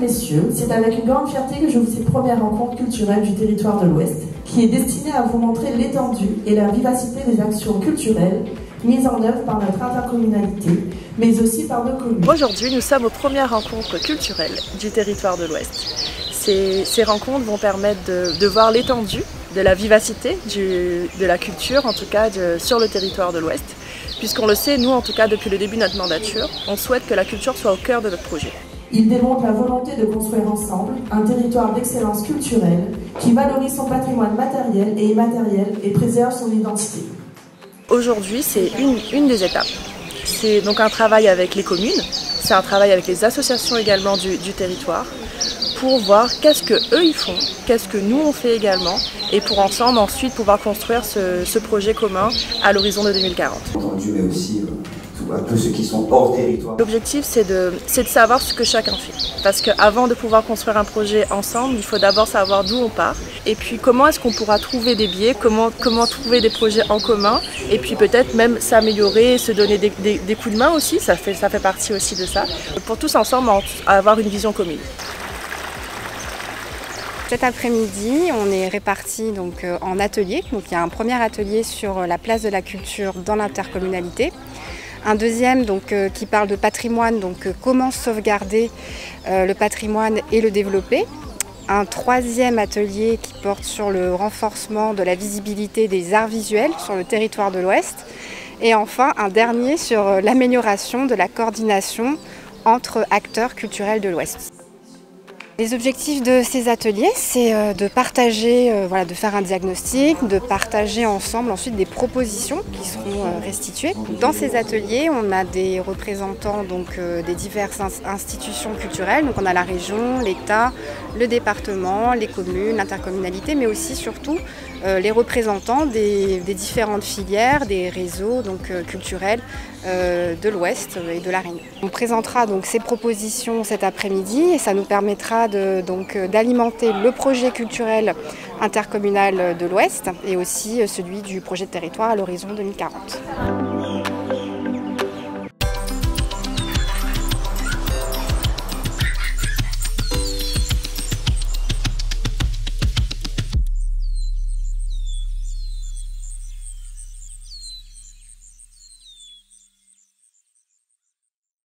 messieurs, c'est avec une grande fierté que je vous cette première rencontre culturelle du territoire de l'Ouest, qui est destinée à vous montrer l'étendue et la vivacité des actions culturelles mises en œuvre par notre intercommunalité, mais aussi par nos communes. Aujourd'hui, nous sommes aux premières rencontres culturelles du territoire de l'Ouest. Ces rencontres vont permettre de voir l'étendue de la vivacité de la culture, en tout cas sur le territoire de l'Ouest. Puisqu'on le sait, nous en tout cas depuis le début de notre mandature, on souhaite que la culture soit au cœur de notre projet. Il démontre la volonté de construire ensemble un territoire d'excellence culturelle qui valorise son patrimoine matériel et immatériel et préserve son identité. Aujourd'hui, c'est une des étapes. C'est donc un travail avec les communes, c'est un travail avec les associations également du territoire pour voir qu'est-ce qu'eux ils font, qu'est-ce que nous on fait également et pour ensemble ensuite pouvoir construire ce projet commun à l'horizon de 2040. Mais aussi un peu ceux qui sont hors territoire. L'objectif c'est de savoir ce que chacun fait. Parce qu'avant de pouvoir construire un projet ensemble, il faut d'abord savoir d'où on part et puis comment est-ce qu'on pourra trouver des biais, comment trouver des projets en commun et puis peut-être même s'améliorer, se donner des coups de main aussi, ça fait partie aussi de ça, pour tous ensemble avoir une vision commune. Cet après-midi, on est répartis donc en ateliers. Donc, il y a un premier atelier sur la place de la culture dans l'intercommunalité. Un deuxième donc, qui parle de patrimoine, donc comment sauvegarder le patrimoine et le développer. Un troisième atelier qui porte sur le renforcement de la visibilité des arts visuels sur le territoire de l'Ouest. Et enfin, un dernier sur l'amélioration de la coordination entre acteurs culturels de l'Ouest. Les objectifs de ces ateliers, c'est de partager, de faire un diagnostic, de partager ensemble ensuite des propositions qui seront restituées. Dans ces ateliers, on a des représentants donc, des diverses institutions culturelles. Donc on a la région, l'État, le département, les communes, l'intercommunalité, mais aussi surtout les représentants des différentes filières, des réseaux donc, culturels de l'Ouest et de la Réunion. On présentera donc ces propositions cet après-midi et ça nous permettra d'alimenter le projet culturel intercommunal de l'Ouest et aussi celui du projet de territoire à l'horizon 2040.